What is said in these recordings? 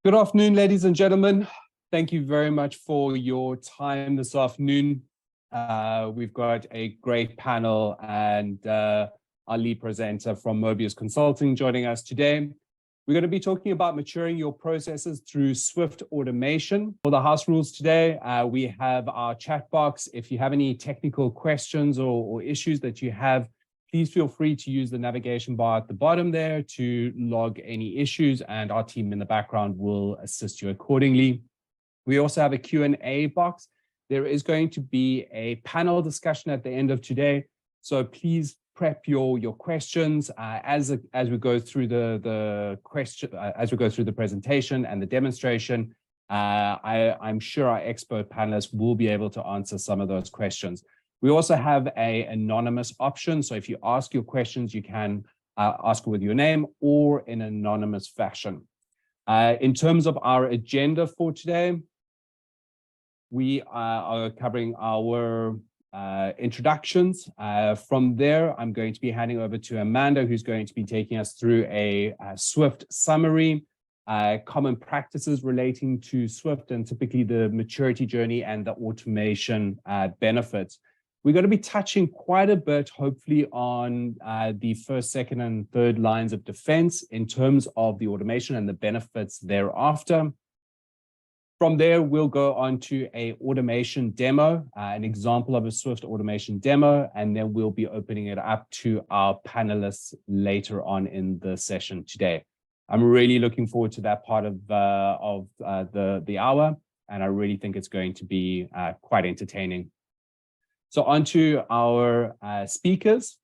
Good afternoon, ladies and gentlemen. Thank you very much for your time this afternoon. We've got a great panel and our lead presenter from Mobius Consulting joining us today. We're going to be talking about maturing your processes through swift automation. For the house rules today, we have our chat box. If you have any technical questions or issues that you have, please feel free to use the navigation bar at the bottom there to log any issues, and our team in the background will assist you accordingly. We also have a Q&A box. There is going to be a panel discussion at the end of today, so please prep your questions as we go through the presentation and the demonstration. I'm sure our expert panelists will be able to answer some of those questions. We also have an anonymous option, so if you ask your questions, you can ask with your name or in an anonymous fashion. In terms of our agenda for today, we are covering our introductions. From there, I'm going to be handing over to Amanda, who's going to be taking us through a Swift summary, common practices relating to Swift and typically the maturity journey and the automation benefits. We're going to be touching quite a bit, hopefully, on the first, second, and third lines of defense in terms of the automation and the benefits thereafter. From there, we'll go on to an automation demo, an example of a Swift automation demo, and then we'll be opening it up to our panelists later on in the session today. I'm really looking forward to that part of the hour, and I really think it's going to be quite entertaining. So on to our speakers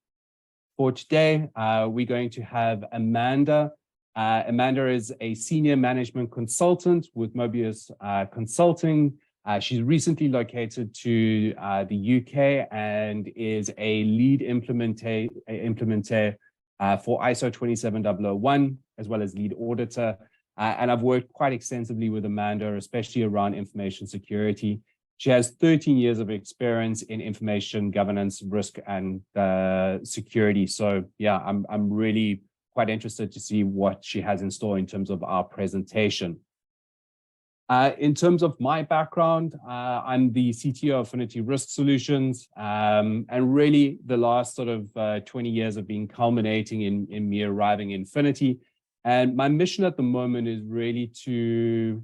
for today. We're going to have Amanda. Amanda is a senior management consultant with Mobius Consulting. She's recently located to the UK and is a lead implementer for ISO 27001, as well as lead auditor. And I've worked quite extensively with Amanda, especially around information security. She has 13 years of experience in information governance, risk, and security. So yeah, I'm really quite interested to see what she has in store in terms of our presentation. In terms of my background, I'm the CTO of Phinity Risk Solutions, and really the last sort of 20 years have been culminating in me arriving in Phinity. And my mission at the moment is really to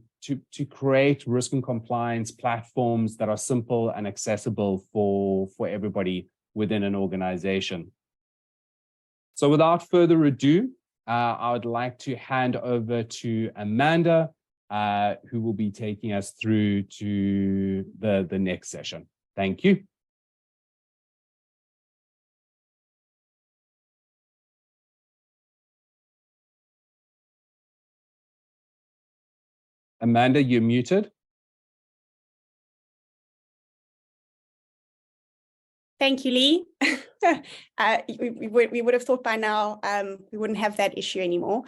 create risk and compliance platforms that are simple and accessible for everybody within an organization. So without further ado, I would like to hand over to Amanda, who will be taking us through to the next session. Thank you. Amanda, you're muted. Thank you, Lee. We would have thought by now we wouldn't have that issue anymore.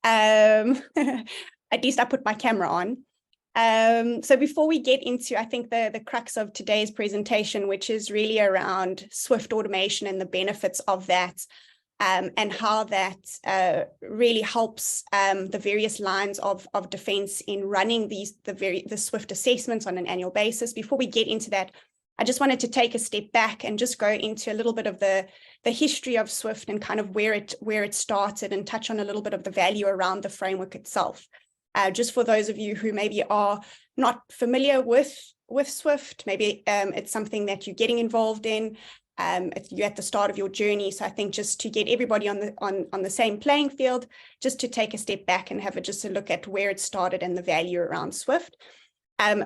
At least I put my camera on. So before we get into, I think, the crux of today's presentation, which is really around Swift automation and the benefits of that, and how that really helps the various lines of defense in running the Swift assessments on an annual basis. Before we get into that, I just wanted to take a step back and just go into a little bit of the history of Swift and kind of where it started, and touch on a little bit of the value around the framework itself. Just for those of you who maybe are not familiar with Swift, maybe it's something that you're getting involved in. You're at the start of your journey. So I think just to get everybody on the same playing field, just to take a step back and have just a look at where it started and the value around Swift.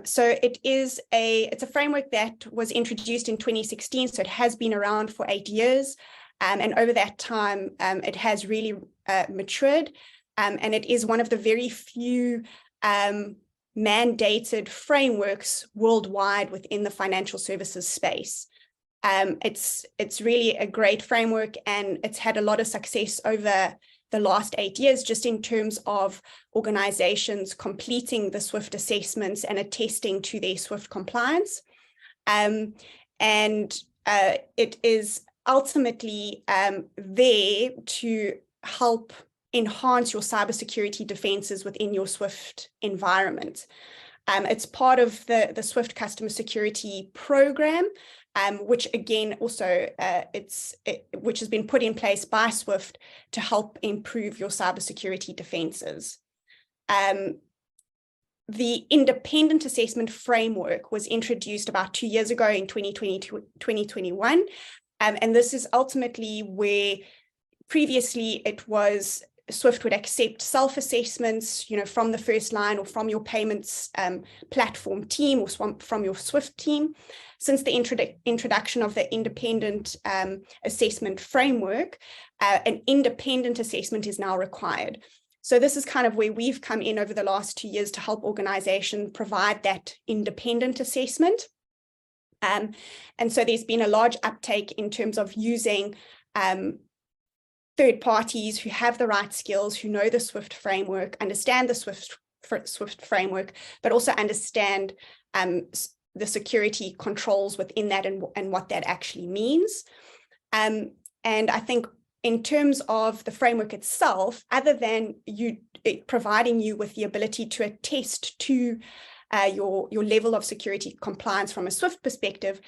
So it's a framework that was introduced in 2016. So it has been around for 8 years. And over that time, it has really matured. And it is one of the very few mandated frameworks worldwide within the financial services space. It's really a great framework, and it's had a lot of success over the last 8 years, just in terms of organizations completing the Swift assessments and attesting to their Swift compliance. And it is ultimately there to help enhance your cybersecurity defenses within your Swift environment. It's part of the Swift Customer Security Program, which again also which has been put in place by Swift to help improve your cybersecurity defenses. The independent assessment framework was introduced about 2 years ago in 2021, and this is ultimately where previously it was Swift would accept self-assessments, from the first line or from your payments platform team or from your Swift team. Since the introduction of the independent assessment framework, an independent assessment is now required. So this is kind of where we've come in over the last 2 years to help organizations provide that independent assessment. And so there's been a large uptake in terms of using third parties who have the right skills, who know the Swift framework, understand the Swift framework, but also understand the security controls within that and what that actually means. And I think in terms of the framework itself, other than providing you with the ability to attest to your level of security compliance from a Swift perspective,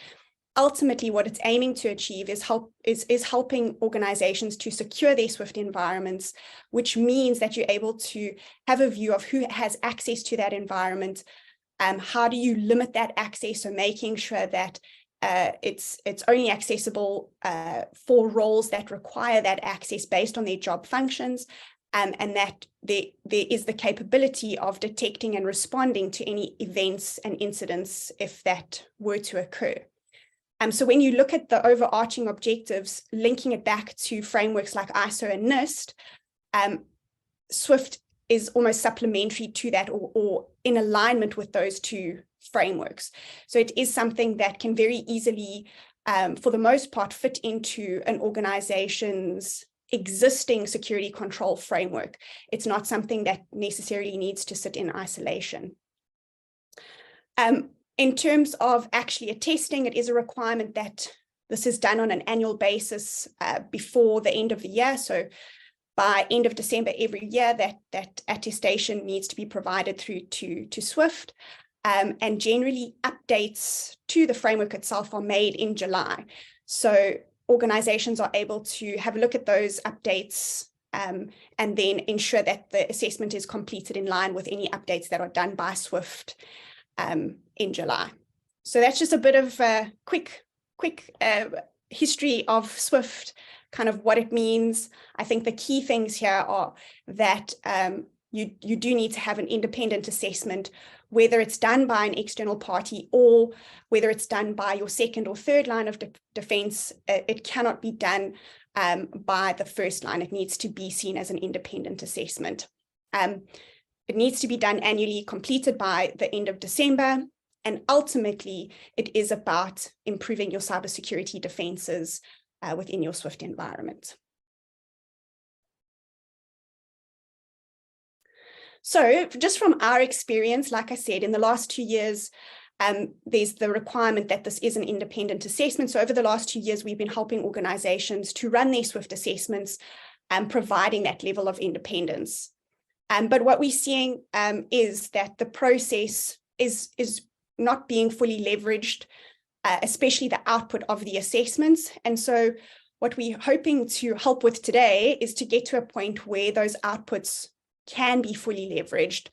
ultimately what it's aiming to achieve is helping organizations to secure their Swift environments, which means that you're able to have a view of who has access to that environment. How do you limit that access? So making sure that it's only accessible for roles that require that access based on their job functions, and that there is the capability of detecting and responding to any events and incidents if that were to occur. So when you look at the overarching objectives, linking it back to frameworks like ISO and NIST, Swift is almost supplementary to that or in alignment with those two frameworks. So it is something that can very easily, for the most part, fit into an organization's existing security control framework. It's not something that necessarily needs to sit in isolation. In terms of actually attesting, it is a requirement that this is done on an annual basis before the end of the year. So by end of December every year, that attestation needs to be provided through to Swift. And generally updates to the framework itself are made in July. So organizations are able to have a look at those updates and then ensure that the assessment is completed in line with any updates that are done by Swift in July. So that's just a bit of a quick history of Swift, kind of what it means. I think the key things here are that you do need to have an independent assessment, whether it's done by an external party or whether it's done by your second or third line of defense. It cannot be done by the first line. It needs to be seen as an independent assessment. It needs to be done annually, completed by the end of December, and ultimately it is about improving your cybersecurity defenses within your Swift environment. So just from our experience, like I said, in the last 2 years, there's the requirement that this is an independent assessment. So over the last 2 years, we've been helping organizations to run their Swift assessments and providing that level of independence. But what we're seeing is that the process is not being fully leveraged, especially the output of the assessments. And so what we're hoping to help with today is to get to a point where those outputs can be fully leveraged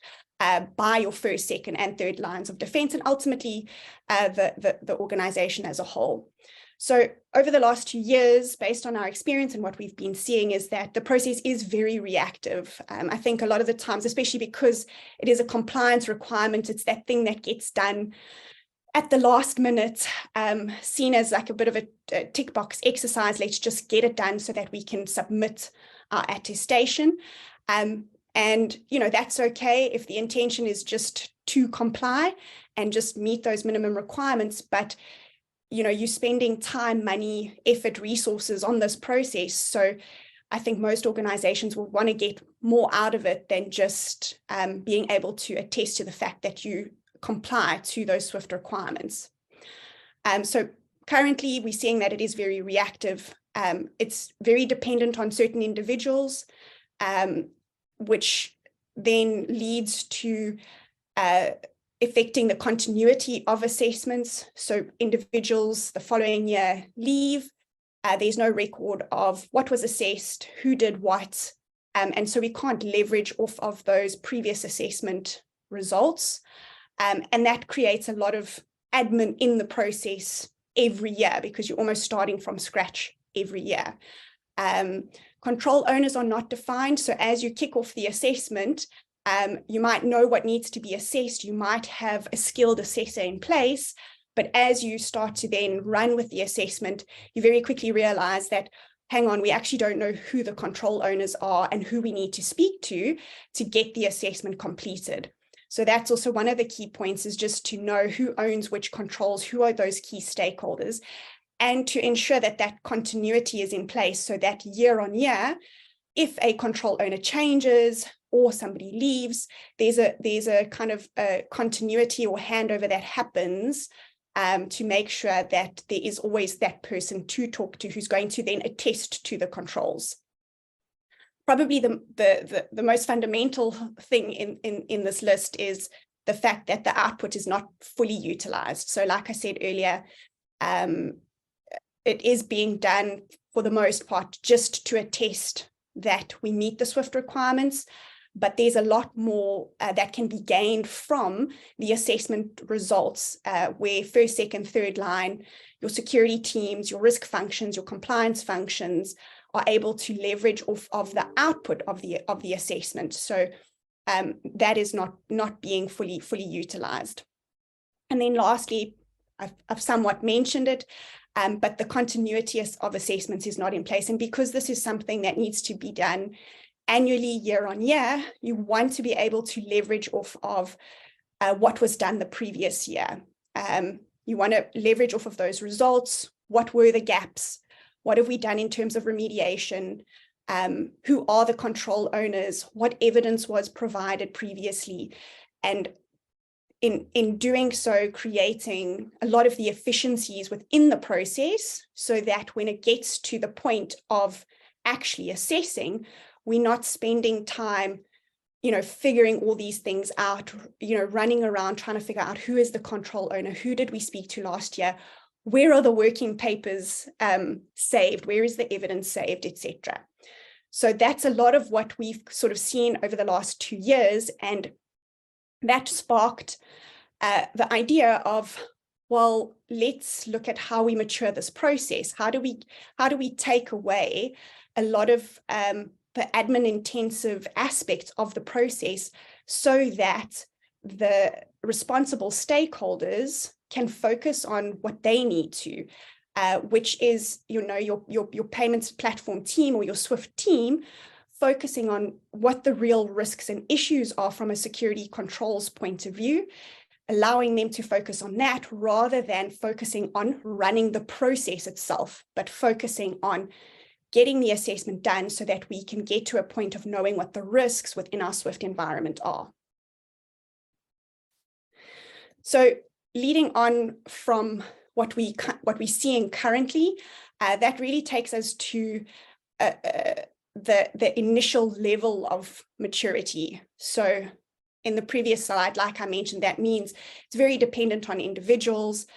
by your first, second, and third lines of defense, and ultimately the organization as a whole. So over the last 2 years, based on our experience and what we've been seeing, is that the process is very reactive. I think a lot of the times, especially because it is a compliance requirement, it's that thing that gets done at the last minute, seen as like a bit of a tick box exercise. Let's just get it done so that we can submit our attestation. And, that's okay if the intention is just to comply and just meet those minimum requirements. But you're spending time, money, effort, resources on this process. So I think most organizations will want to get more out of it than just being able to attest to the fact that you comply to those Swift requirements. So currently we're seeing that it is very reactive. It's very dependent on certain individuals. which then leads to affecting the continuity of assessments. So individuals the following year leave, there's no record of what was assessed, who did what, and so we can't leverage off of those previous assessment results. And that creates a lot of admin in the process every year because you're almost starting from scratch every year. Control owners are not defined. So as you kick off the assessment, you might know what needs to be assessed. You might have a skilled assessor in place, but as you start to then run with the assessment, you very quickly realize that, hang on, we actually don't know who the control owners are and who we need to speak to get the assessment completed. So that's also one of the key points, is just to know who owns which controls, who are those key stakeholders, and to ensure that that continuity is in place so that year on year, if a control owner changes or somebody leaves, there's a kind of a continuity or handover that happens to make sure that there is always that person to talk to who's going to then attest to the controls. Probably the most fundamental thing in this list is the fact that the output is not fully utilized. So like I said earlier, it is being done for the most part just to attest that we meet the SWIFT requirements, but there's a lot more that can be gained from the assessment results, where first, second, third line, your security teams, your risk functions, your compliance functions are able to leverage off of the output of the assessment. So that is not being fully utilized. And then lastly, I've somewhat mentioned it, but the continuity of assessments is not in place. And because this is something that needs to be done annually, year on year, you want to be able to leverage off of what was done the previous year. You want to leverage off of those results. What were the gaps? What have we done in terms of remediation? Who are the control owners? What evidence was provided previously? And in doing so, creating a lot of the efficiencies within the process so that when it gets to the point of actually assessing, we're not spending time, figuring all these things out, running around trying to figure out who is the control owner, who did we speak to last year, where are the working papers saved, where is the evidence saved, etc. So that's a lot of what we've sort of seen over the last 2 years, and that sparked the idea of, well, let's look at how we mature this process. How do we take away a lot of the admin intensive aspects of the process so that the responsible stakeholders can focus on what they need to, which is, your payments platform team or your SWIFT team, focusing on what the real risks and issues are from a security controls point of view, allowing them to focus on that rather than focusing on running the process itself, but focusing on getting the assessment done so that we can get to a point of knowing what the risks within our SWIFT environment are. So leading on from what we're seeing currently, that really takes us to the initial level of maturity. So in the previous slide, like I mentioned, that means it's very dependent on individuals.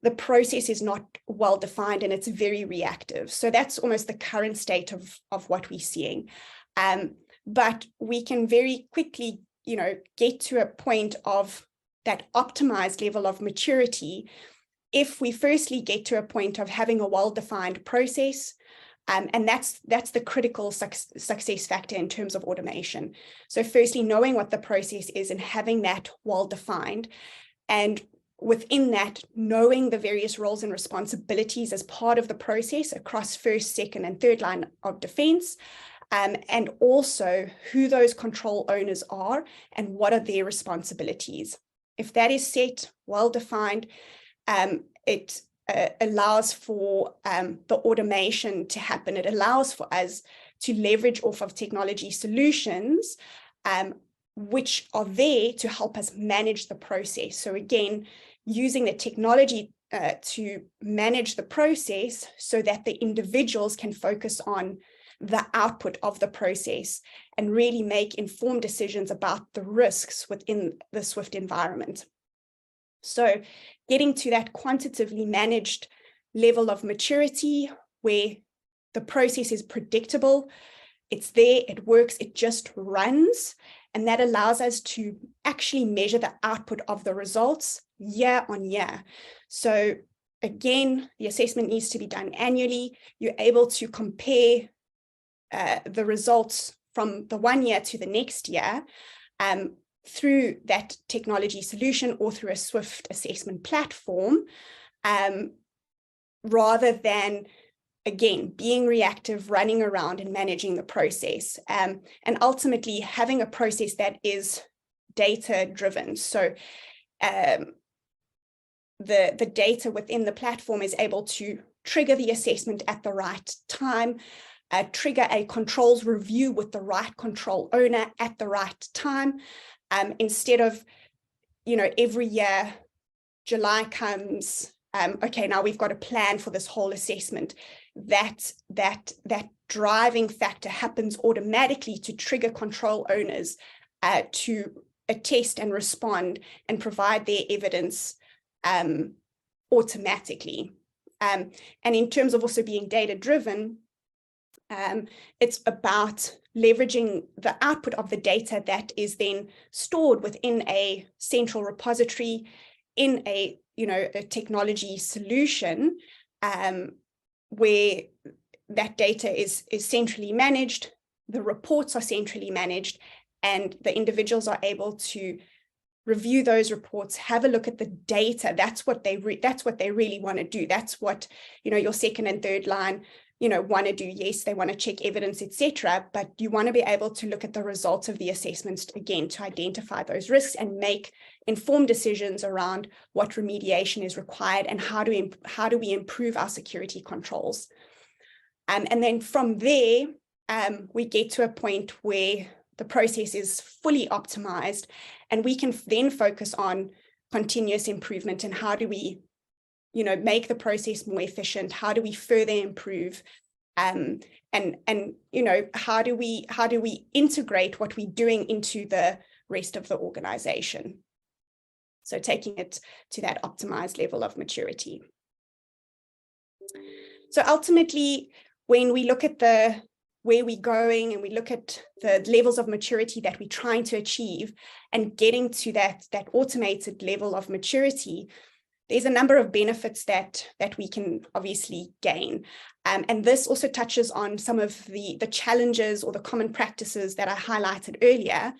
The process is not well defined and it's very reactive. So that's almost the current state of what we're seeing. But we can very quickly, get to a point of that optimized level of maturity if we firstly get to a point of having a well-defined process. And that's the critical success factor in terms of automation. So firstly, knowing what the process is and having that well-defined, and within that, knowing the various roles and responsibilities as part of the process across first, second, and third line of defense, and also who those control owners are and what are their responsibilities. If that is set, well-defined, it allows for the automation to happen. It allows for us to leverage off of technology solutions, which are there to help us manage the process. So again, using the technology to manage the process so that the individuals can focus on the output of the process and really make informed decisions about the risks within the Swift environment. So getting to that quantitatively managed level of maturity where the process is predictable, it's there, it works, it just runs. And that allows us to actually measure the output of the results year on year. So again, the assessment needs to be done annually. You're able to compare the results from the 1 year to the next year through that technology solution or through a Swift assessment platform, rather than, again, being reactive, running around and managing the process, and ultimately having a process that is data driven. So the data within the platform is able to trigger the assessment at the right time, trigger a controls review with the right control owner at the right time, instead of, every year July comes, okay, now we've got a plan for this whole assessment. That driving factor happens automatically to trigger control owners to attest and respond and provide their evidence automatically. And in terms of also being data driven, it's about leveraging the output of the data that is then stored within a central repository in a technology solution, where that data is centrally managed, the reports are centrally managed, and the individuals are able to review those reports, have a look at the data. That's what they really want to do. That's what your second and third line want to do. Yes, they want to check evidence, etc. But you want to be able to look at the results of the assessments again to identify those risks and make informed decisions around what remediation is required and how do we improve our security controls. And then from there, we get to a point where the process is fully optimized, and we can then focus on continuous improvement and how do we make the process more efficient? How do we further improve? And how do we integrate what we're doing into the rest of the organization? So taking it to that optimized level of maturity. So ultimately, when we look at where we're going and we look at the levels of maturity that we're trying to achieve and getting to that automated level of maturity, there's a number of benefits that we can obviously gain. And this also touches on some of the challenges or the common practices that I highlighted earlier.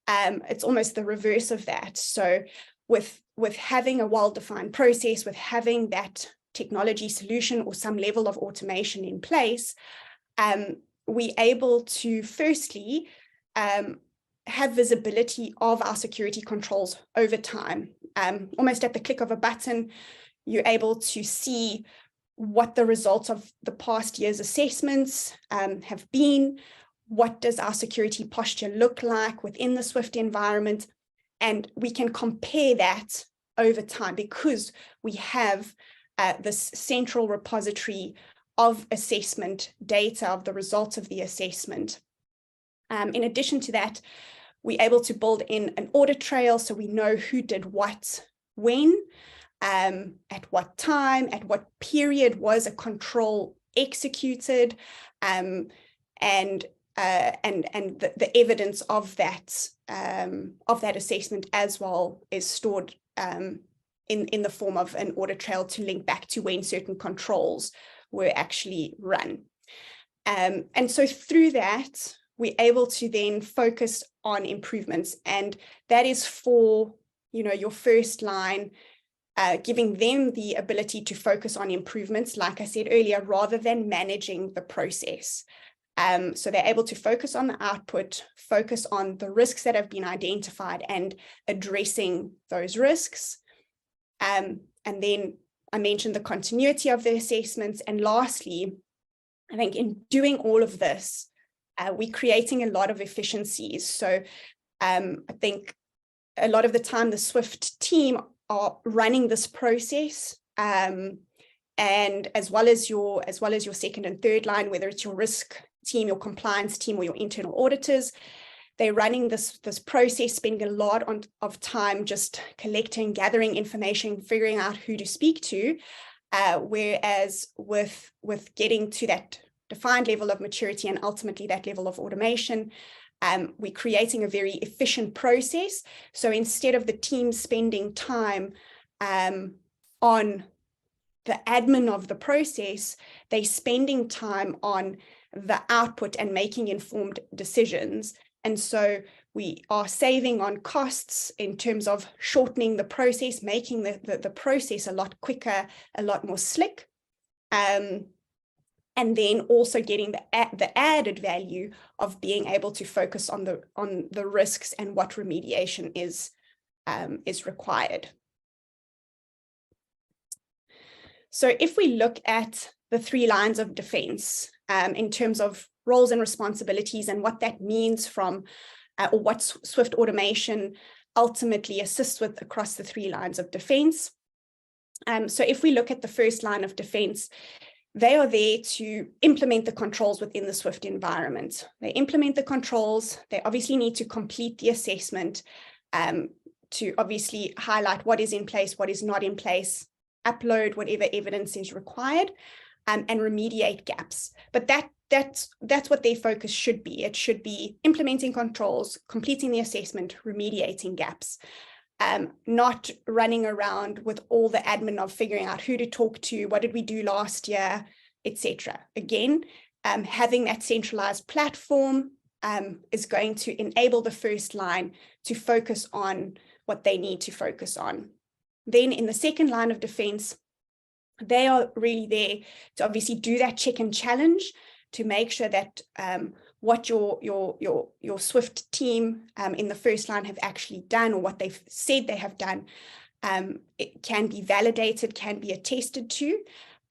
It's almost the reverse of that. So with having a well-defined process, with having that technology solution or some level of automation in place, we're able to firstly have visibility of our security controls over time. Almost at the click of a button, you're able to see what the results of the past year's assessments have been. What does our security posture look like within the Swift environment? And we can compare that over time because we have this central repository of assessment data, of the results of the assessment. In addition to that, we're able to build in an audit trail so we know who did what, when, at what time, at what period was a control executed, and the evidence of that assessment as well is stored in the form of an audit trail to link back to when certain controls were actually run. And so through that, we're able to then focus on improvements, and that is for your first line, giving them the ability to focus on improvements, like I said earlier, rather than managing the process. So they're able to focus on the output, focus on the risks that have been identified and addressing those risks. And then I mentioned the continuity of the assessments. And lastly, I think in doing all of this, we're creating a lot of efficiencies. So I think a lot of the time the Swift team are running this process, and as well as your second and third line, whether it's your risk team, your compliance team, or your internal auditors. They're running this process, spending a lot of time just collecting, gathering information, figuring out who to speak to. Whereas with getting to that defined level of maturity and ultimately that level of automation, we're creating a very efficient process. So instead of the team spending time on the admin of the process, they're spending time on the output and making informed decisions. And so we are saving on costs in terms of shortening the process, making the process a lot quicker, a lot more slick. And then also getting the added value of being able to focus on the risks and what remediation is required. So if we look at the 3 lines of defense in terms of roles and responsibilities and what that means from, or what Swift automation ultimately assists with across the 3 lines of defense. So if we look at the first line of defense, they are there to implement the controls within the Swift environment. They implement the controls. They obviously need to complete the assessment to obviously highlight what is in place, what is not in place, upload whatever evidence is required, and remediate gaps. But that's what their focus should be. It should be implementing controls, completing the assessment, remediating gaps, not running around with all the admin of figuring out who to talk to, what did we do last year, etc. Again, having that centralized platform is going to enable the first line to focus on what they need to focus on. Then in the second line of defense, they are really there to obviously do that check and challenge to make sure that what your Swift team in the first line have actually done, or what they've said they have done, it can be validated, can be attested to.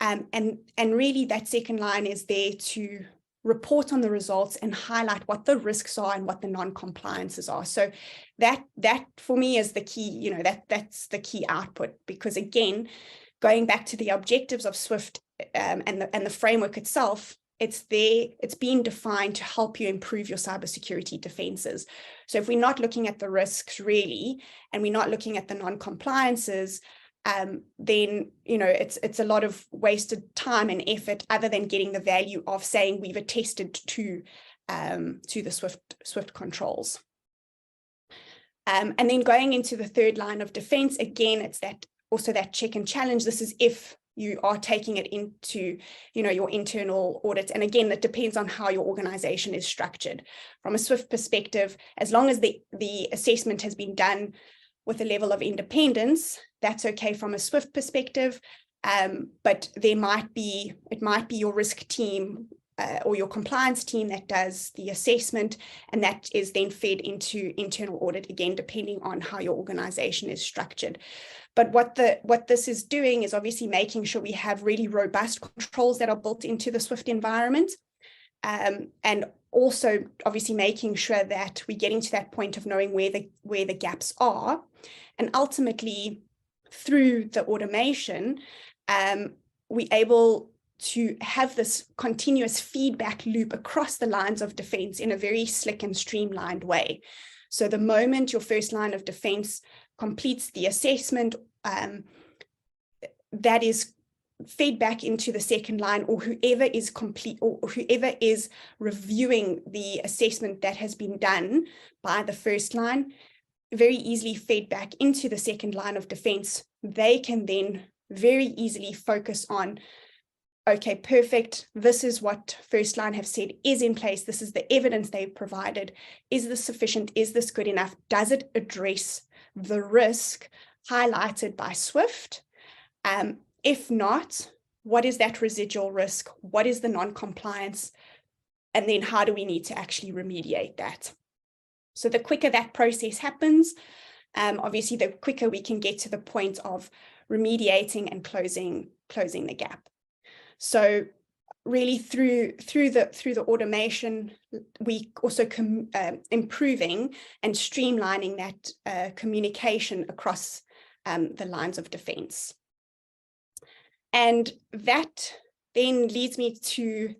And really that second line is there to report on the results and highlight what the risks are and what the non-compliances are. So that for me is the key, that's the key output, because again, going back to the objectives of Swift and the framework itself, it's being defined to help you improve your cybersecurity defenses. So if we're not looking at the risks really, and we're not looking at the non-compliances, then it's a lot of wasted time and effort, other than getting the value of saying we've attested to the Swift controls. And then going into the third line of defense, again, it's also that check and challenge. This is if you are taking it into your internal audits. And again, that depends on how your organization is structured. From a Swift perspective, as long as the assessment has been done with a level of independence, that's okay from a Swift perspective. But it might be your risk team or your compliance team that does the assessment, and that is then fed into internal audit, again, depending on how your organization is structured. But what this is doing is obviously making sure we have really robust controls that are built into the Swift environment, and also obviously making sure that we're getting to that point of knowing where the gaps are. And ultimately, through the automation, we're able to have this continuous feedback loop across the lines of defense in a very slick and streamlined way. So the moment your first line of defense completes the assessment, that is fed back into the second line, or whoever is whoever is reviewing the assessment that has been done by the first line, very easily fed back into the second line of defense. They can then very easily focus on, okay, perfect. This is what first line have said is in place. This is the evidence they've provided. Is this sufficient? Is this good enough? Does it address the risk highlighted by Swift? If not, what is that residual risk? What is the non-compliance? And then how do we need to actually remediate that? So the quicker that process happens, obviously the quicker we can get to the point of remediating and closing the gap. So really through the automation, we also improving and streamlining that communication across the lines of defense. And that then leads me to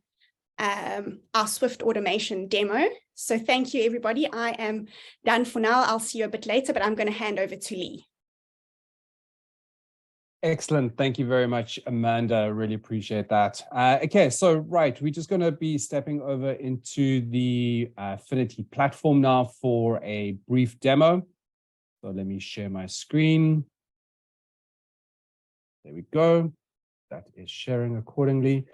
our Swift automation demo. So thank you, everybody. I am done for now. I'll see you a bit later, but I'm going to hand over to Lee. Excellent. Thank you very much, Amanda. Really appreciate that. Okay, so right, we're just going to be stepping over into the Phinity platform now for a brief demo. So let me share my screen. There we go. That is sharing accordingly.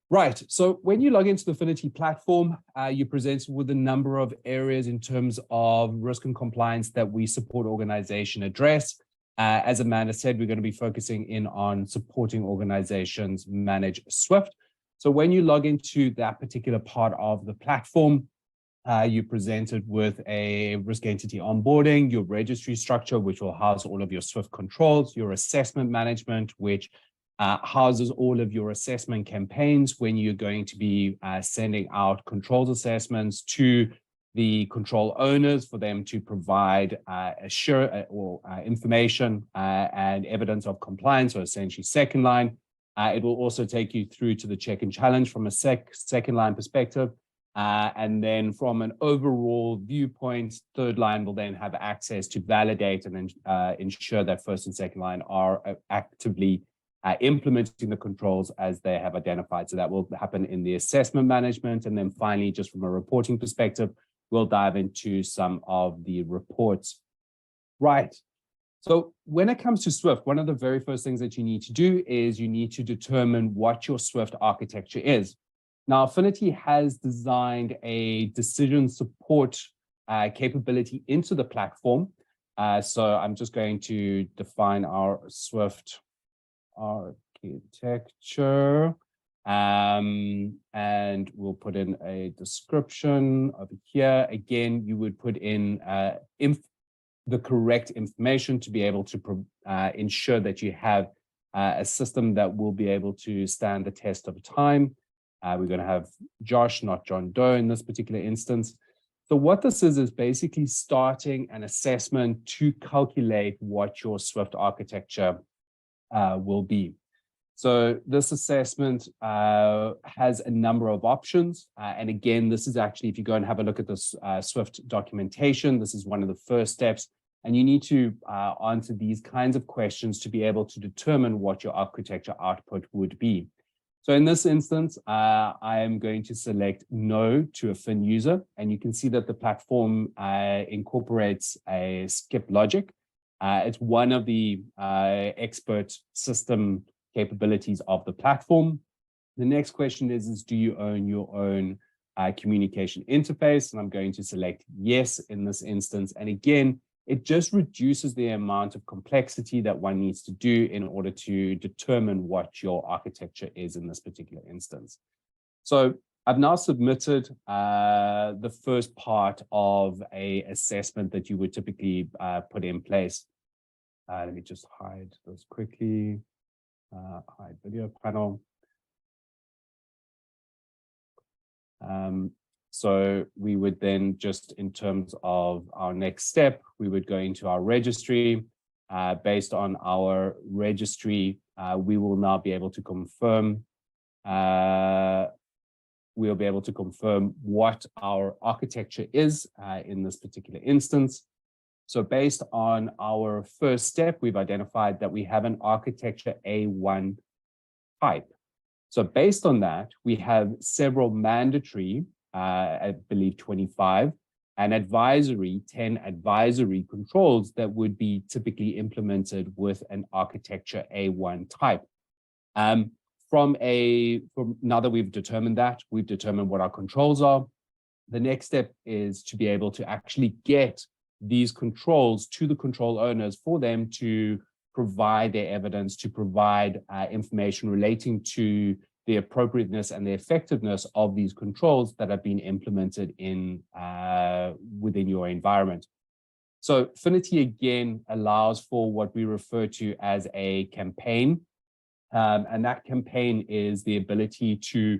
Right, so when you log into the Phinity platform, you're presented with a number of areas in terms of risk and compliance that we support organization address. As Amanda said, we're going to be focusing in on supporting organizations manage Swift. So when you log into that particular part of the platform, you're presented with a risk entity onboarding, your registry structure, which will house all of your Swift controls, your assessment management, which houses all of your assessment campaigns when you're going to be sending out controls assessments to the control owners for them to provide information and evidence of compliance, or essentially second line. It will also take you through to the check and challenge from a second line perspective. And then from an overall viewpoint, third line will then have access to validate and ensure that first and second line are actively implementing the controls as they have identified. So that will happen in the assessment management. And then finally, just from a reporting perspective, we'll dive into some of the reports. Right. So when it comes to Swift, one of the very first things that you need to do is you need to determine what your Swift architecture is. Now, Phinity has designed a decision support capability into the platform. So I'm just going to define our Swift architecture. And we'll put in a description over here. Again, you would put in the correct information to be able to ensure that you have a system that will be able to stand the test of time. We're going to have Josh, not John Doe in this particular instance. So what this is basically starting an assessment to calculate what your Swift architecture will be. So this assessment has a number of options. And again, this is actually, if you go and have a look at this Swift documentation, this is one of the first steps. And you need to answer these kinds of questions to be able to determine what your architecture output would be. So in this instance, I am going to select no to a Fin user. And you can see that the platform incorporates a skip logic. It's one of the expert system capabilities of the platform. The next question is do you own your own communication interface? And I'm going to select yes in this instance. And again, it just reduces the amount of complexity that one needs to do in order to determine what your architecture is in this particular instance. So I've now submitted the first part of an assessment that you would typically put in place. Let me just hide those quickly. Hide video panel. So we would then just, in terms of our next step, we would go into our registry. Based on our registry, we will now be able to confirm. We'll be able to confirm what our architecture is in this particular instance. So based on our first step, we've identified that we have an architecture A1 type. So based on that, we have several mandatory, I believe 25, and advisory, 10 advisory controls that would be typically implemented with an architecture A1 type. Now that we've determined that, we've determined what our controls are. The next step is to be able to actually get these controls to the control owners for them to provide their evidence, to provide information relating to the appropriateness and the effectiveness of these controls that have been implemented in within your environment. So Phinity again allows for what we refer to as a campaign. And that campaign is the ability to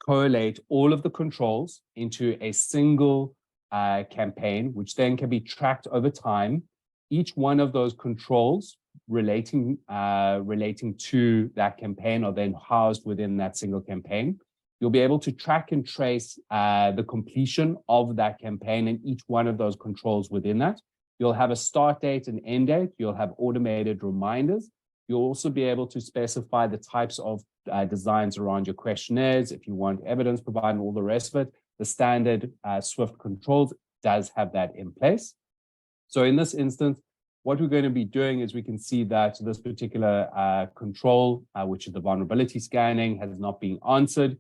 correlate all of the controls into a single campaign, which then can be tracked over time. Each one of those controls relating to that campaign are then housed within that single campaign. You'll be able to track and trace the completion of that campaign and each one of those controls within that. You'll have a start date and end date. You'll have automated reminders. You'll also be able to specify the types of designs around your questionnaires. If you want evidence provided and all the rest of it, the standard Swift controls does have that in place. So in this instance, what we're going to be doing is we can see that this particular control, which is the vulnerability scanning, has not been answered.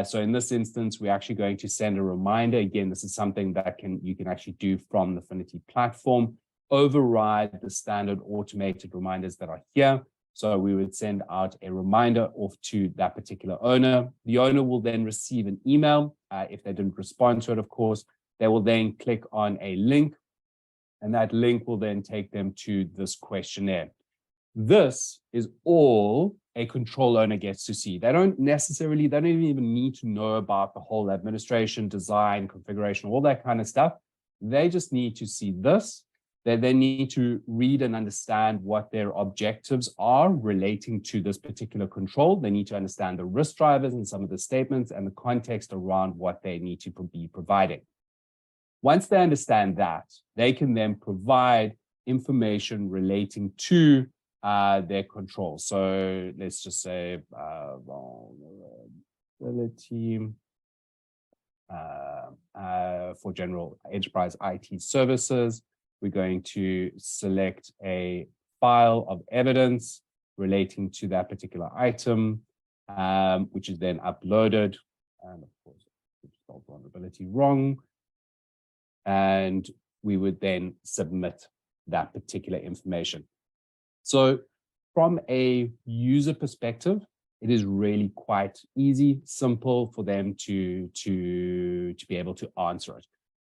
So in this instance, we're actually going to send a reminder. Again, this is something that you can actually do from the Phinity platform, override the standard automated reminders that are here. So we would send out a reminder off to that particular owner. The owner will then receive an email. If they didn't respond to it, of course, they will then click on a link, and that link will then take them to this questionnaire. This is all a control owner gets to see. They don't even need to know about the whole administration, design, configuration, all that kind of stuff. They just need to see this. They need to read and understand what their objectives are relating to this particular control. They need to understand the risk drivers and some of the statements and the context around what they need to be providing. Once they understand that, they can then provide information relating to their control. So let's just say vulnerability for general enterprise IT services. We're going to select a file of evidence relating to that particular item, which is then uploaded. And of course, we spelled vulnerability wrong. And we would then submit that particular information. So from a user perspective, it is really quite easy, simple for them to be able to answer it.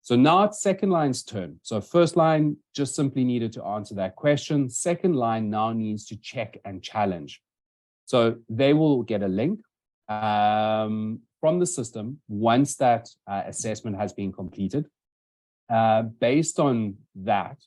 So now it's second line's turn. So first line just simply needed to answer that question. Second line now needs to check and challenge. So they will get a link from the system once that assessment has been completed. Based on that,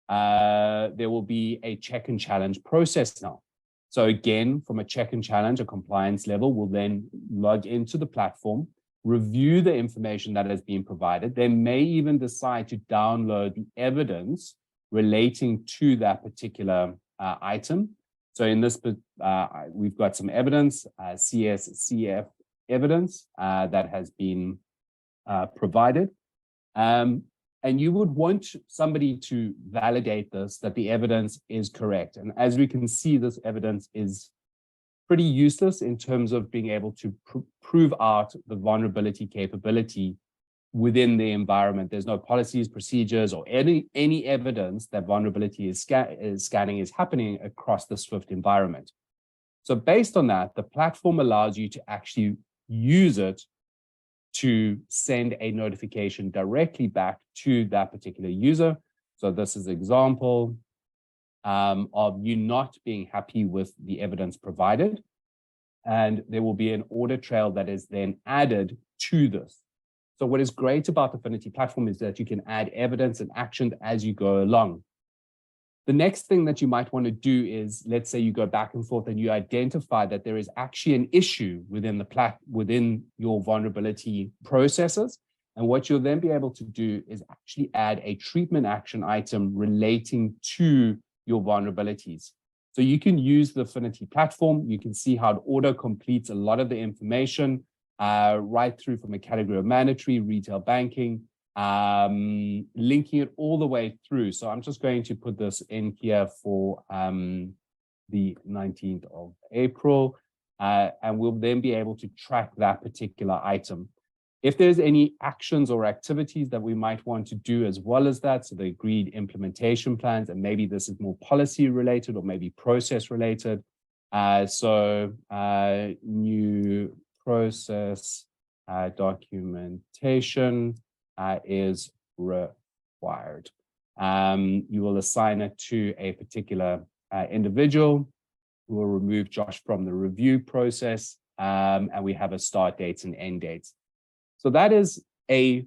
there will be a check and challenge process now. So again, from a check and challenge, a compliance level will then log into the platform, review the information that has been provided. They may even decide to download the evidence relating to that particular item. So in this, we've got some evidence, CSCF evidence that has been provided. And you would want somebody to validate this, that the evidence is correct. And as we can see, this evidence is pretty useless in terms of being able to prove out the vulnerability capability within the environment. There's no policies, procedures, or any evidence that vulnerability scanning is happening across the Swift environment. So based on that, the platform allows you to actually use it to send a notification directly back to that particular user. So this is an example of you not being happy with the evidence provided. And there will be an audit trail that is then added to this. So what is great about the Phinity platform is that you can add evidence and actions as you go along. The next thing that you might want to do is, let's say you go back and forth and you identify that there is actually an issue within your vulnerability processes. And what you'll then be able to do is actually add a treatment action item relating to your vulnerabilities. So you can use the Phinity platform. You can see how it auto completes a lot of the information right through from a category of mandatory, retail banking, linking it all the way through. So I'm just going to put this in here for the 19th of April, and we'll then be able to track that particular item. If there's any actions or activities that we might want to do as well as that, so the agreed implementation plans, and maybe this is more policy related or maybe process related. New process documentation is required. You will assign it to a particular individual. We will remove Josh from the review process, and we have a start dates and end dates. So that is a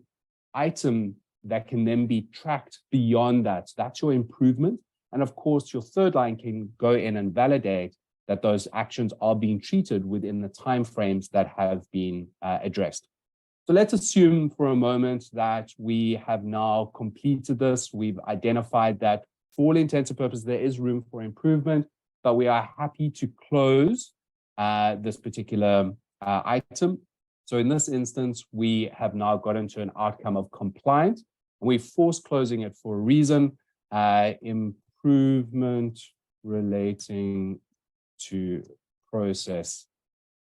item that can then be tracked beyond that. So that's your improvement. And of course, your third line can go in and validate that those actions are being treated within the timeframes that have been addressed. So let's assume for a moment that we have now completed this. We've identified that for all intents and purposes, there is room for improvement, but we are happy to close this particular item. So in this instance, we have now gotten to an outcome of compliant. We force closing it for a reason, improvement relating to process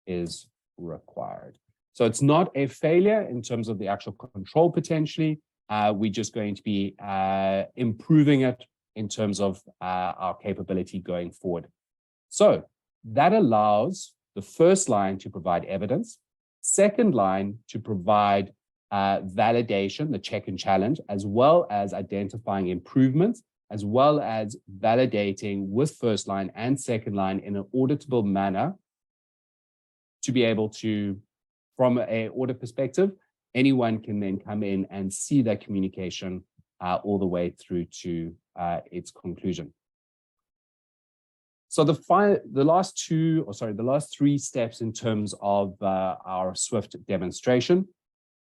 is required. So it's not a failure in terms of the actual control potentially. We're just going to be improving it in terms of our capability going forward. So that allows the first line to provide evidence, second line to provide validation, the check and challenge, as well as identifying improvements, as well as validating with first line and second line in an auditable manner to be able to, from an audit perspective, anyone can then come in and see that communication all the way through to its conclusion. So the last three steps in terms of our Swift demonstration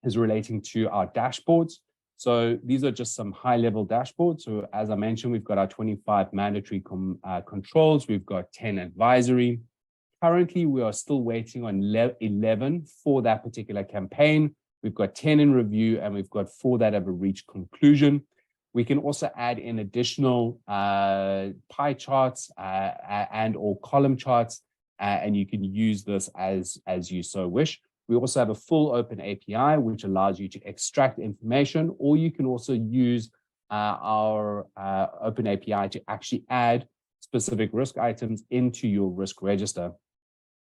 is relating to our dashboards. So these are just some high-level dashboards. So as I mentioned, we've got our 25 mandatory controls. We've got 10 advisory. Currently, we are still waiting on 11 for that particular campaign. We've got 10 in review, and we've got 4 that have reached conclusion. We can also add in additional pie charts and or column charts, and you can use this as you so wish. We also have a full open API, which allows you to extract information, or you can also use our open API to actually add specific risk items into your risk register.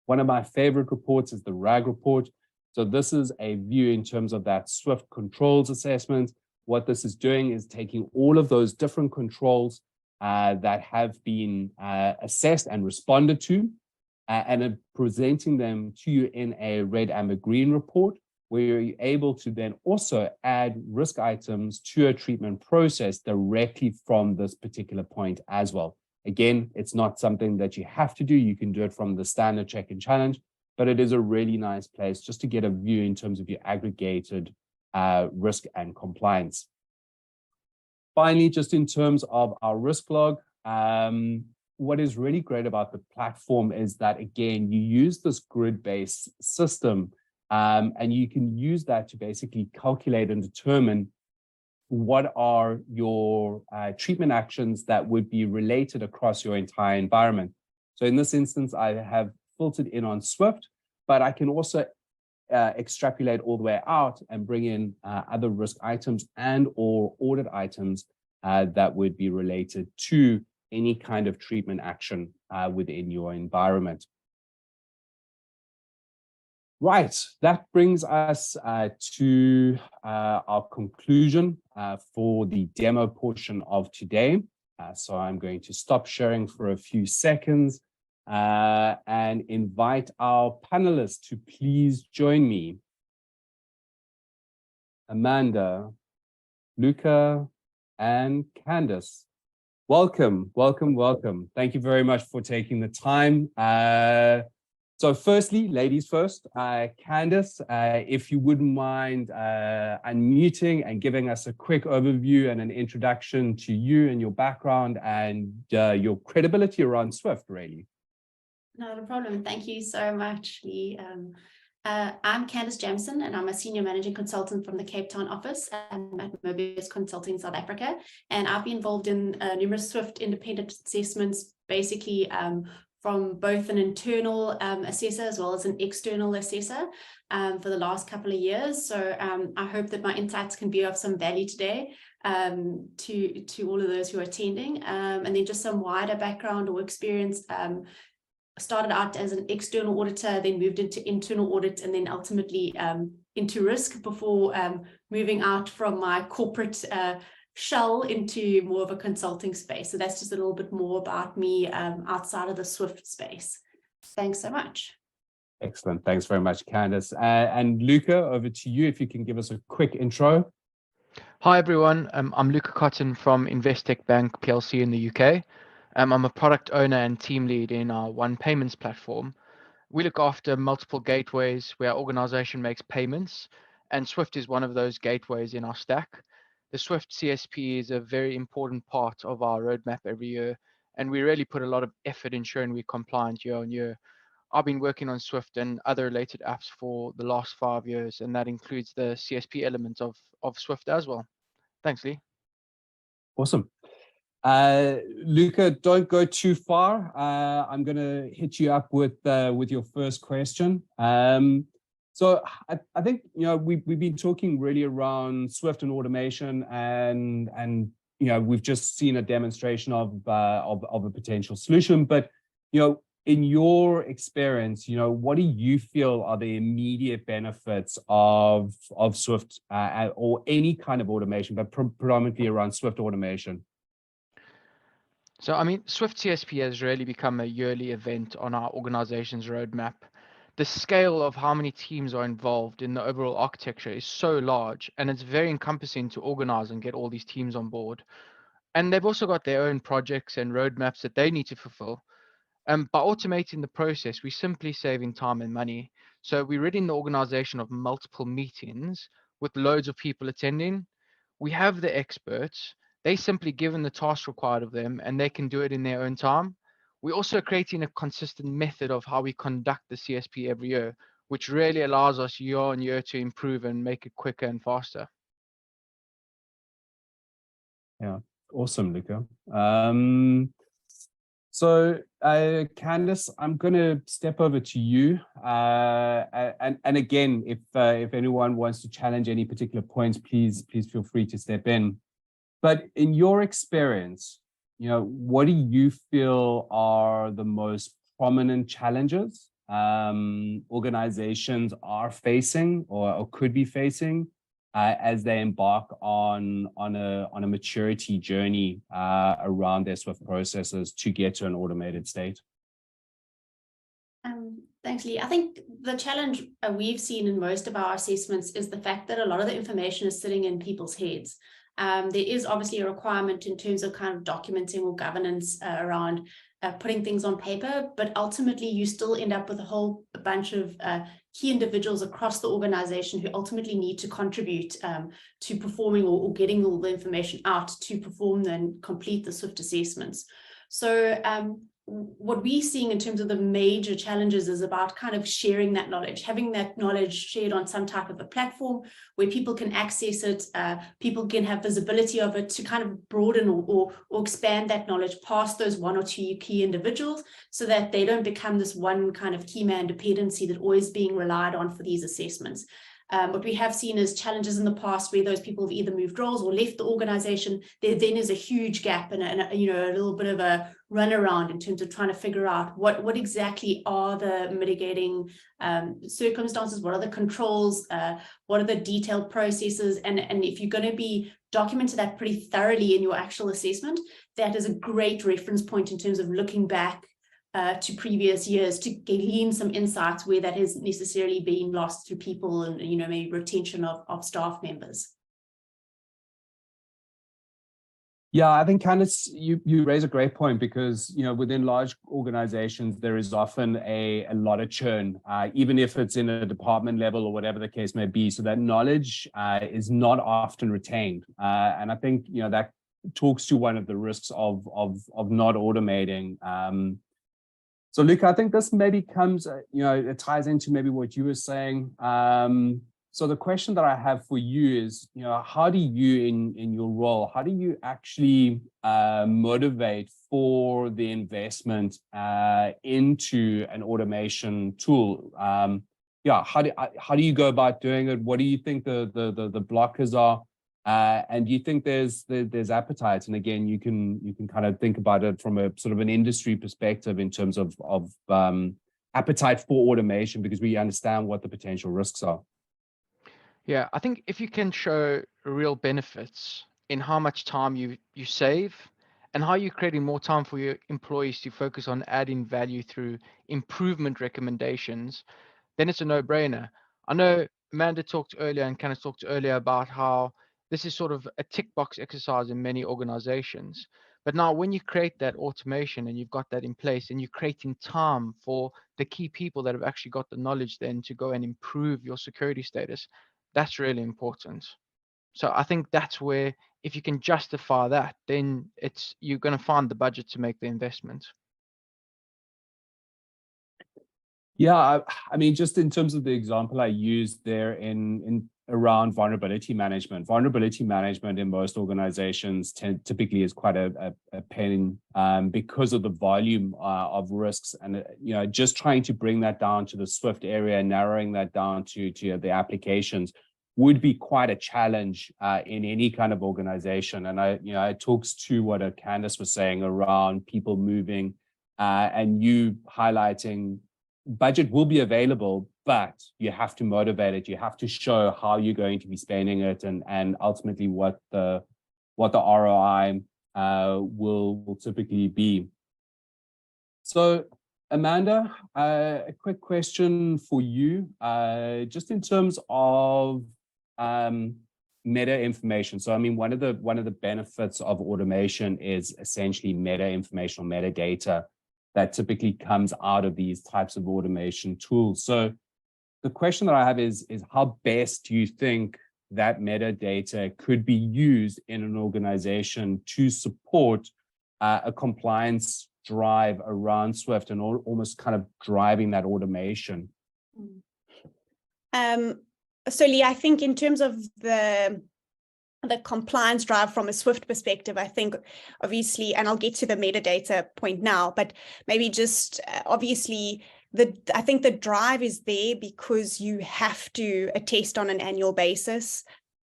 One of my favorite reports is the RAG report. So this is a view in terms of that Swift controls assessment. What this is doing is taking all of those different controls that have been assessed and responded to, and presenting them to you in a red, amber, green report, where you're able to then also add risk items to a treatment process directly from this particular point as well. Again, it's not something that you have to do. You can do it from the standard check and challenge, but it is a really nice place just to get a view in terms of your aggregated risk and compliance. Finally, just in terms of our risk log, what is really great about the platform is that, again, you use this grid-based system, and you can use that to basically calculate and determine what are your treatment actions that would be related across your entire environment. So in this instance, I have filtered in on Swift, but I can also extrapolate all the way out and bring in other risk items and or audit items that would be related to any kind of treatment action within your environment. Right, that brings us to our conclusion for the demo portion of today. So I'm going to stop sharing for a few seconds and invite our panelists to please join me. Amanda, Luca, and Candice. Welcome, welcome, welcome. Thank you very much for taking the time. So firstly, ladies first, Candice, if you wouldn't mind unmuting and giving us a quick overview and an introduction to you and your background and your credibility around Swift, really. Not a problem. Thank you so much, Lee. I'm Candice Jamson, and I'm a senior managing consultant from the Cape Town office at Mobius Consulting South Africa. And I've been involved in numerous Swift independent assessments, basically from both an internal assessor as well as an external assessor for the last couple of years. So I hope that my insights can be of some value today to all of those who are attending. And then just some wider background or experience. Started out as an external auditor, then moved into internal audit, and then ultimately into risk before moving out from my corporate shell into more of a consulting space. So that's just a little bit more about me outside of the Swift space. Thanks so much. Excellent. Thanks very much, Candice. And Luca, over to you, if you can give us a quick intro. Hi, everyone. I'm Luca Cotton from Investec Bank PLC in the UK. I'm a product owner and team lead in our One Payments platform. We look after multiple gateways where our organization makes payments, and Swift is one of those gateways in our stack. The Swift CSP is a very important part of our roadmap every year, and we really put a lot of effort ensuring we're compliant year on year. I've been working on Swift and other related apps for the last 5 years, and that includes the CSP element of Swift as well. Thanks, Lee. Awesome. Luca, don't go too far. I'm going to hit you up with your first question. So I think we've been talking really around Swift and automation, and we've just seen a demonstration of a potential solution. But in your experience, what do you feel are the immediate benefits of Swift or any kind of automation, but predominantly around Swift automation? So, I mean, Swift CSP has really become a yearly event on our organization's roadmap. The scale of how many teams are involved in the overall architecture is so large, and it's very encompassing to organize and get all these teams on board. And they've also got their own projects and roadmaps that they need to fulfill. By automating the process, we're simply saving time and money. So we're ridding the organization of multiple meetings with loads of people attending. We have the experts. They simply given the task required of them, and they can do it in their own time. We're also creating a consistent method of how we conduct the CSP every year, which really allows us year on year to improve and make it quicker and faster. Yeah, awesome, Luca. So, Candice, I'm going to step over to you. And again, if anyone wants to challenge any particular points, please feel free to step in. But in your experience, what do you feel are the most prominent challenges organizations are facing or could be facing as they embark on a maturity journey around their Swift processes to get to an automated state? Thanks, Lee. I think the challenge we've seen in most of our assessments is the fact that a lot of the information is sitting in people's heads. There is obviously a requirement in terms of kind of documenting or governance around putting things on paper, but ultimately you still end up with a whole bunch of key individuals across the organization who ultimately need to contribute to performing or getting all the information out to perform and complete the Swift assessments. So what we're seeing in terms of the major challenges is about kind of sharing that knowledge, having that knowledge shared on some type of a platform where people can access it, people can have visibility of it to kind of broaden or expand that knowledge past those one or two key individuals so that they don't become this one kind of key man dependency that always being relied on for these assessments. What we have seen is challenges in the past where those people have either moved roles or left the organization. There then is a huge gap and a little bit of a runaround in terms of trying to figure out what exactly are the mitigating circumstances, what are the controls, what are the detailed processes, and if you're going to be documenting that pretty thoroughly in your actual assessment, that is a great reference point in terms of looking back to previous years to glean some insights where that has necessarily been lost through people and maybe retention of staff members. Yeah, I think Candice, you raise a great point because within large organizations there is often a lot of churn, even if it's in a department level or whatever the case may be. So that knowledge is not often retained, and I think that talks to one of the risks of not automating. So, Luca, I think this maybe comes, it ties into maybe what you were saying. So the question that I have for you is, how do you, in your role, how do you actually motivate for the investment into an automation tool? How do you go about doing it? What do you think the blockers are? And do you think there's appetite? And again, you can kind of think about it from a sort of an industry perspective in terms of appetite for automation, because we understand what the potential risks are. Yeah, I think if you can show real benefits in how much time you save and how you're creating more time for your employees to focus on adding value through improvement recommendations, then it's a no-brainer. I know Amanda talked earlier and Kenneth talked earlier about how this is sort of a tick box exercise in many organizations. But now when you create that automation and you've got that in place and you're creating time for the key people that have actually got the knowledge then to go and improve your security status, that's really important. So I think that's where, if you can justify that, then you're going to find the budget to make the investment. Yeah, I mean, just in terms of the example I used there in around vulnerability management in most organizations typically is quite a pain because of the volume of risks, and just trying to bring that down to the Swift area, narrowing that down to the applications would be quite a challenge in any kind of organization. And it talks to what Candace was saying around people moving and you highlighting budget will be available, but you have to motivate it. You have to show how you're going to be spending it, and ultimately what the ROI will typically be. So, Amanda, a quick question for you, just in terms of meta information. So, I mean, one of the benefits of automation is essentially meta information or metadata that typically comes out of these types of automation tools. So the question that I have is how best do you think that metadata could be used in an organization to support a compliance drive around Swift and almost kind of driving that automation? So Lee, I think in terms of the compliance drive from a Swift perspective, I think obviously, and I'll get to the metadata point now, but maybe just obviously I think the drive is there because you have to attest on an annual basis.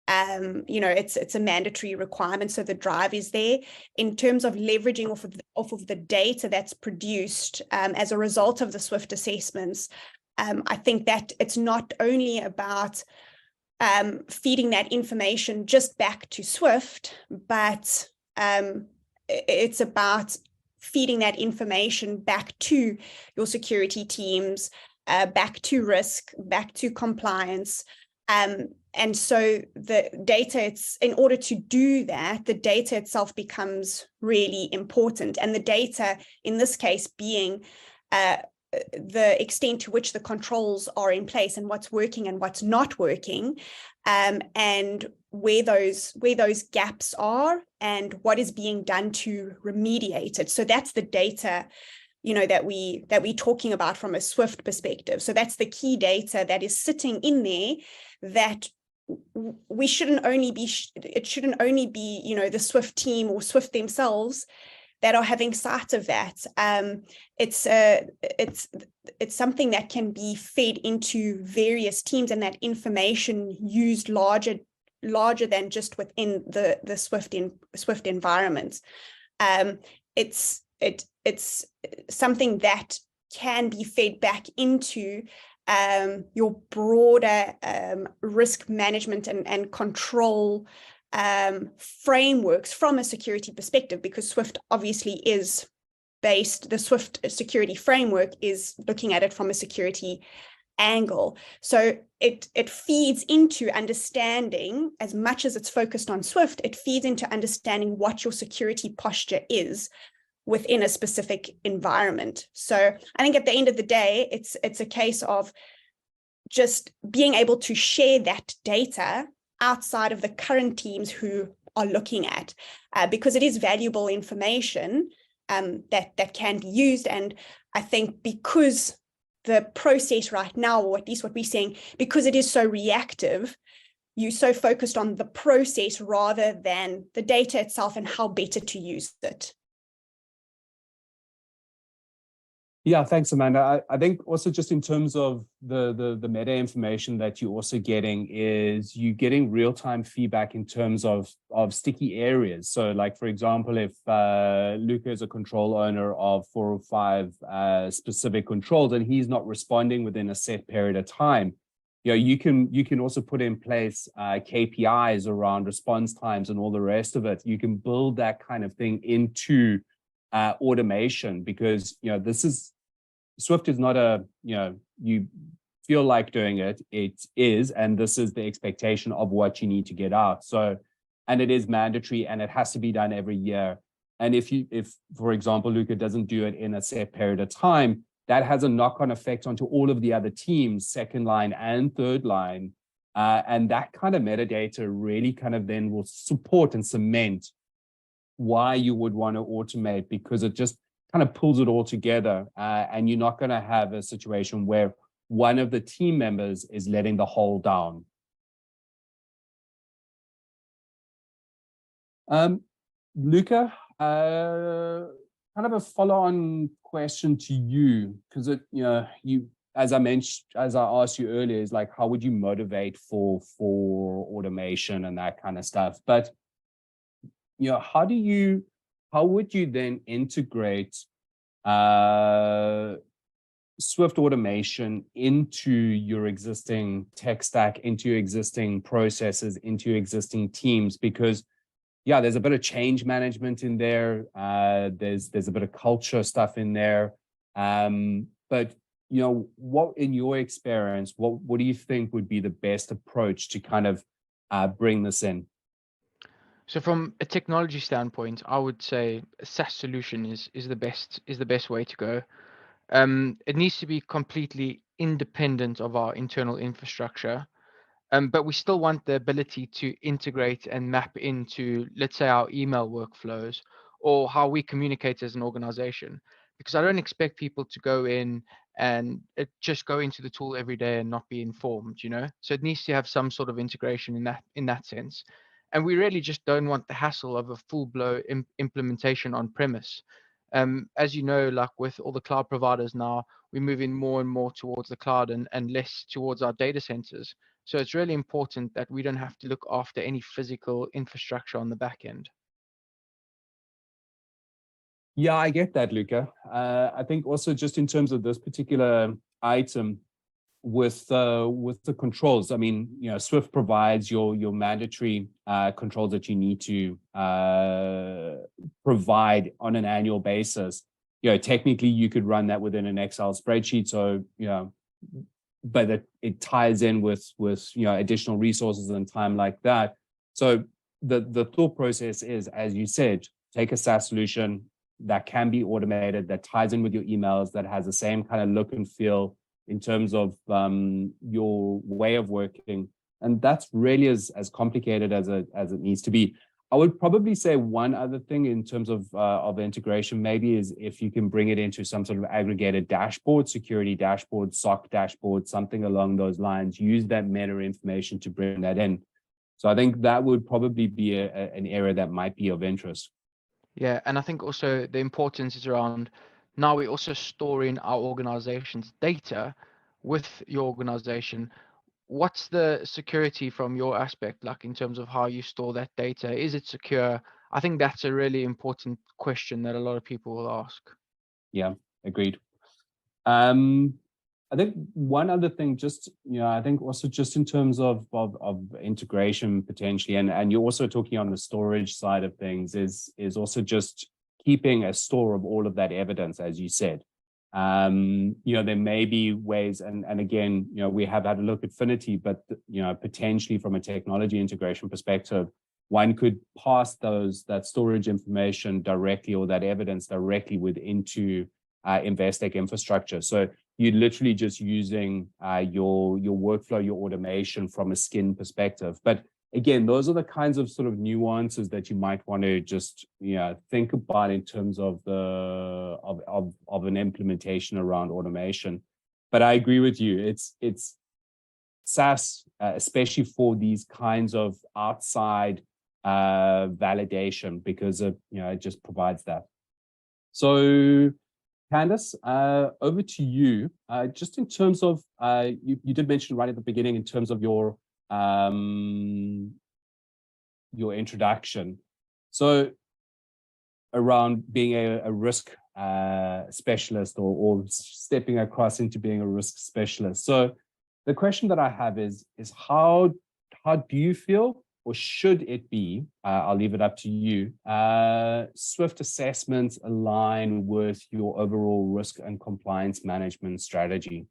It's a mandatory requirement, so the drive is there. In terms of leveraging off of the data that's produced as a result of the Swift assessments, I think that it's not only about feeding that information just back to Swift, but it's about feeding that information back to your security teams, back to risk, back to compliance. And so the data, in order to do that, the data itself becomes really important. And the data, in this case, being the extent to which the controls are in place and what's working and what's not working, and where those gaps are and what is being done to remediate it. So that's the data, that we're talking about from a Swift perspective. So that's the key data that is sitting in there that it shouldn't only be the Swift team or Swift themselves that are having sight of that. It's something that can be fed into various teams, and that information used larger than just within the Swift environment. It's something that can be fed back into your broader risk management and control frameworks from a security perspective, because Swift obviously is based, the Swift security framework is looking at it from a security angle. So it feeds into understanding, as much as it's focused on Swift, it feeds into understanding what your security posture is within a specific environment. So I think at the end of the day, it's a case of just being able to share that data outside of the current teams who are looking at, because it is valuable information that can be used. And I think because the process right now, or at least what we're seeing, because it is so reactive, you're so focused on the process rather than the data itself and how better to use it. Yeah, thanks, Amanda. I think also just in terms of the meta information that you're also getting is you're getting real-time feedback in terms of sticky areas. So like, for example, if Luca is a control owner of 4 or 5 specific controls and he's not responding within a set period of time, you can also put in place KPIs around response times and all the rest of it. You can build that kind of thing into automation, because Swift is not you feel like doing it, it is, and this is the expectation of what you need to get out. So, and it is mandatory and it has to be done every year. And if, for example, Luca doesn't do it in a set period of time, that has a knock-on effect onto all of the other teams, second line and third line. And that kind of metadata really kind of then will support and cement why you would want to automate, because it just kind of pulls it all together. And you're not going to have a situation where one of the team members is letting the whole down. Luca, kind of a follow-on question to you, because as I mentioned, as I asked you earlier, is like, how would you motivate for automation and that kind of stuff? But how would you then integrate Swift automation into your existing tech stack, into your existing processes, into your existing teams? Because yeah, there's a bit of change management in there. There's a bit of culture stuff in there. But what, in your experience, what do you think would be the best approach to kind of bring this in? So from a technology standpoint, I would say a SaaS solution is the best way to go. It needs to be completely independent of our internal infrastructure. But we still want the ability to integrate and map into, let's say, our email workflows or how we communicate as an organization. Because I don't expect people to go in and just go into the tool every day and not be informed, So it needs to have some sort of integration in that sense. And we really just don't want the hassle of a full-blown implementation on premise. As you know, like with all the cloud providers now, we're moving more and more towards the cloud and less towards our data centers. So it's really important that we don't have to look after any physical infrastructure on the back end. Yeah, I get that, Luca. I think also just in terms of this particular item with the controls, I mean, Swift provides your mandatory controls that you need to provide on an annual basis. Technically you could run that within an Excel spreadsheet. So, but it ties in with additional resources and time like that. So the thought process is, as you said, take a SaaS solution that can be automated, that ties in with your emails, that has the same kind of look and feel in terms of your way of working. And that's really as complicated as it needs to be. I would probably say one other thing in terms of integration maybe is if you can bring it into some sort of aggregated dashboard, security dashboard, SOC dashboard, something along those lines. Use that meta information to bring that in. So I think that would probably be an area that might be of interest. Yeah, and I think also the importance is around, now we're also storing our organization's data with your organization. What's the security from your aspect, like in terms of how you store that data? Is it secure? I think that's a really important question that a lot of people will ask. Yeah, agreed. I think one other thing, just, I think also just in terms of integration potentially, and you're also talking on the storage side of things, is also just keeping a store of all of that evidence, as you said. There may be ways, and again, we have had a look at Phinity, but potentially from a technology integration perspective, one could pass that storage information directly, or that evidence directly into Investec infrastructure. So you're literally just using your workflow, your automation from a skin perspective. But again, those are the kinds of sort of nuances that you might want to just think about in terms of of an implementation around automation. But I agree with you. It's SaaS, especially for these kinds of outside validation, because it just provides that. So Candace, over to you. Just in terms of, you did mention right at the beginning in terms of your introduction. So around being a risk specialist, or stepping across into being a risk specialist. So the question that I have is how do you feel, or should it be, I'll leave it up to you, Swift assessments align with your overall risk and compliance management strategy?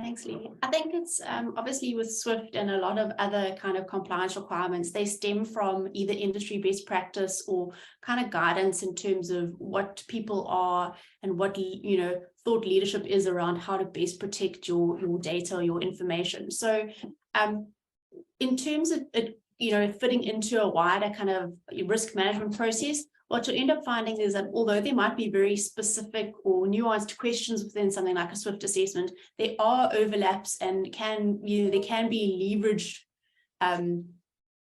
Thanks, Lee. I think it's obviously with Swift and a lot of other kind of compliance requirements, they stem from either industry best practice or kind of guidance in terms of what people are and what, you know, thought leadership is around how to best protect your data or your information. So in terms of it, you know, fitting into a wider kind of risk management process, what you'll end up finding is that although there might be very specific or nuanced questions within something like a Swift assessment, there are overlaps and there can be leveraged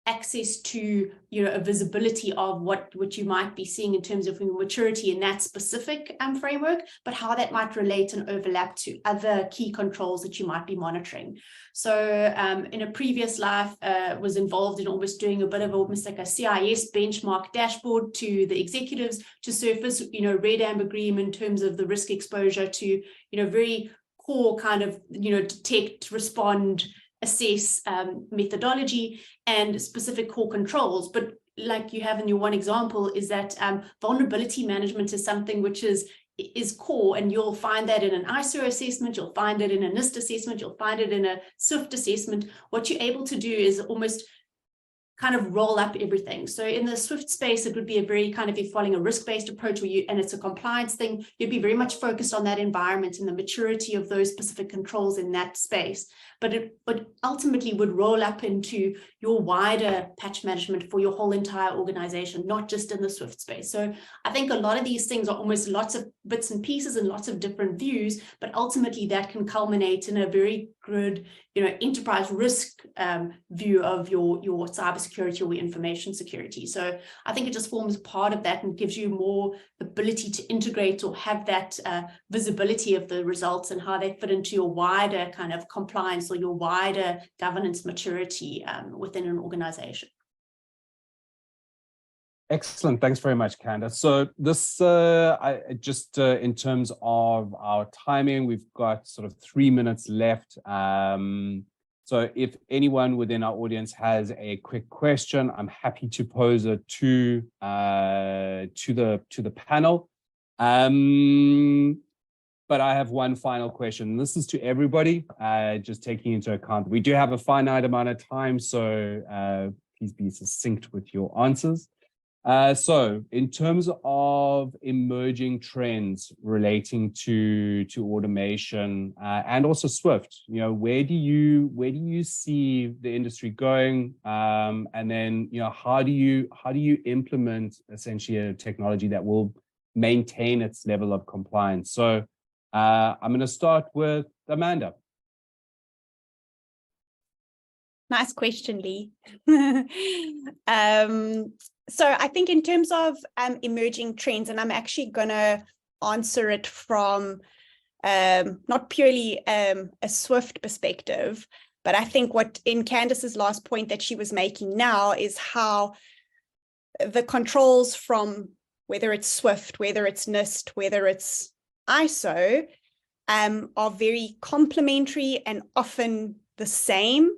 access to, you know, a visibility of what you might be seeing in terms of maturity in that specific framework, but how that might relate and overlap to other key controls that you might be monitoring. So in a previous life, was involved in almost doing a bit of almost like a CIS benchmark dashboard to the executives to surface, you know, red, amber, green in terms of the risk exposure to, you know, very core kind of, you know, detect, respond, assess methodology and specific core controls. But like you have in your one example is that vulnerability management is something which is core, and you'll find that in an ISO assessment, you'll find it in a NIST assessment, you'll find it in a Swift assessment. What you're able to do is almost kind of roll up everything. So in the Swift space, it would be a very kind of, if you're following a risk-based approach and it's a compliance thing, you'd be very much focused on that environment and the maturity of those specific controls in that space. But it ultimately would roll up into your wider patch management for your whole entire organization, not just in the Swift space. So I think a lot of these things are almost lots of bits and pieces and lots of different views, but ultimately that can culminate in a very good, you know, enterprise risk view of your cybersecurity or your information security. So I think it just forms part of that and gives you more ability to integrate or have that visibility of the results and how they fit into your wider kind of compliance or your wider governance maturity within an organization. Excellent. Thanks very much, Candace. So this, in terms of our timing, we've got sort of 3 minutes left. So if anyone within our audience has a quick question, I'm happy to pose it to the panel. But I have one final question. This is to everybody, just taking into account we do have a finite amount of time, so please be succinct with your answers. So in terms of emerging trends relating to automation and also Swift, you know, where do you see the industry going? And then, you know, how do you implement essentially a technology that will maintain its level of compliance? So I'm going to start with Amanda. Nice question, Lee. So I think in terms of emerging trends, and I'm actually going to answer it from not purely a Swift perspective, but I think what in Candace's last point that she was making now is how the controls from whether it's Swift, whether it's NIST, whether it's ISO, are very complementary and often the same.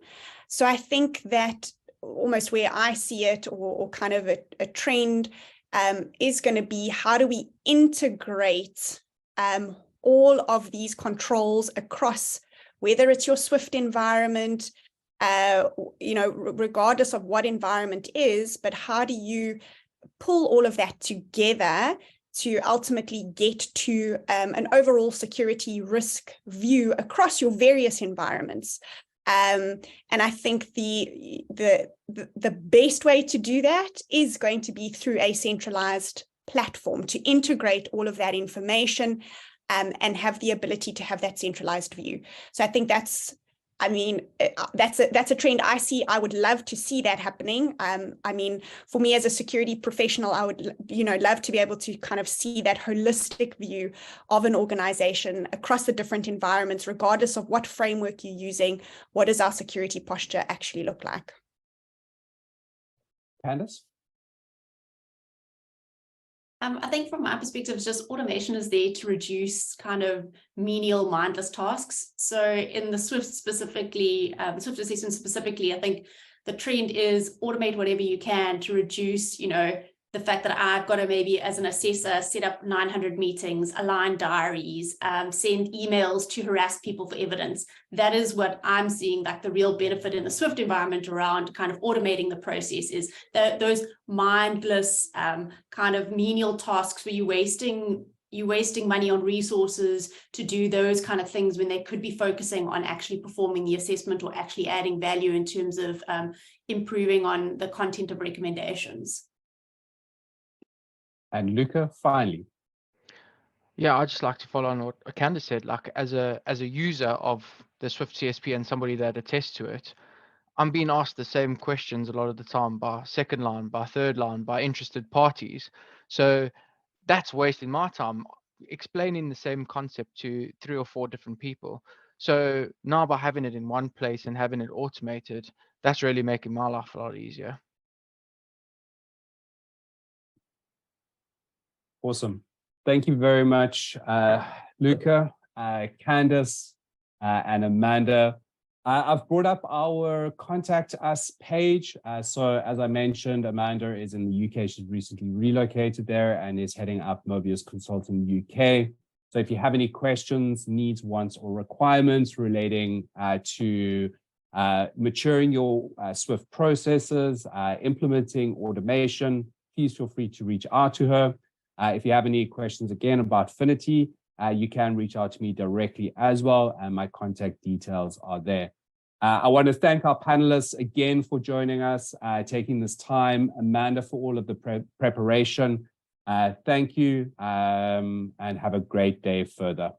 So I think that almost where I see it, or kind of a trend, is going to be how do we integrate all of these controls across, whether it's your Swift environment, you know, regardless of what environment is, but how do you pull all of that together to ultimately get to an overall security risk view across your various environments. And I think the best way to do that is going to be through a centralized platform to integrate all of that information and have the ability to have that centralized view. So I think that's a trend I see. I would love to see that happening. I mean, for me as a security professional, I would, you know, love to be able to kind of see that holistic view of an organization across the different environments, regardless of what framework you're using. What does our security posture actually look like? Candace? I think from my perspective, it's just automation is there to reduce kind of menial, mindless tasks. So in the Swift specifically, Swift assessment specifically, I think the trend is automate whatever you can to reduce, you know, the fact that I've got to maybe as an assessor set up 900 meetings, align diaries, send emails to harass people for evidence. That is what I'm seeing like the real benefit in the Swift environment around kind of automating the process is that those mindless kind of menial tasks where you're wasting money on resources to do those kind of things when they could be focusing on actually performing the assessment or actually adding value in terms of improving on the content of recommendations. And Luca, finally. Yeah, I'd just like to follow on what Candace said. Like as a user of the Swift CSP and somebody that attests to it, I'm being asked the same questions a lot of the time by second line, by third line, by interested parties. So that's wasting my time explaining the same concept to 3 or 4 different people. So now by having it in one place and having it automated, that's really making my life a lot easier. Awesome. Thank you very much, Luca, Candace, and Amanda. I've brought up our contact us page. So as I mentioned, Amanda is in the UK. She's recently relocated there and is heading up Mobius Consulting UK. So if you have any questions, needs, wants, or requirements relating to maturing your Swift processes, implementing automation, please feel free to reach out to her. If you have any questions again about Phinity, you can reach out to me directly as well, and my contact details are there. I want to thank our panelists again for joining us, taking this time. Amanda for all of the preparation. Thank you, and have a great day further.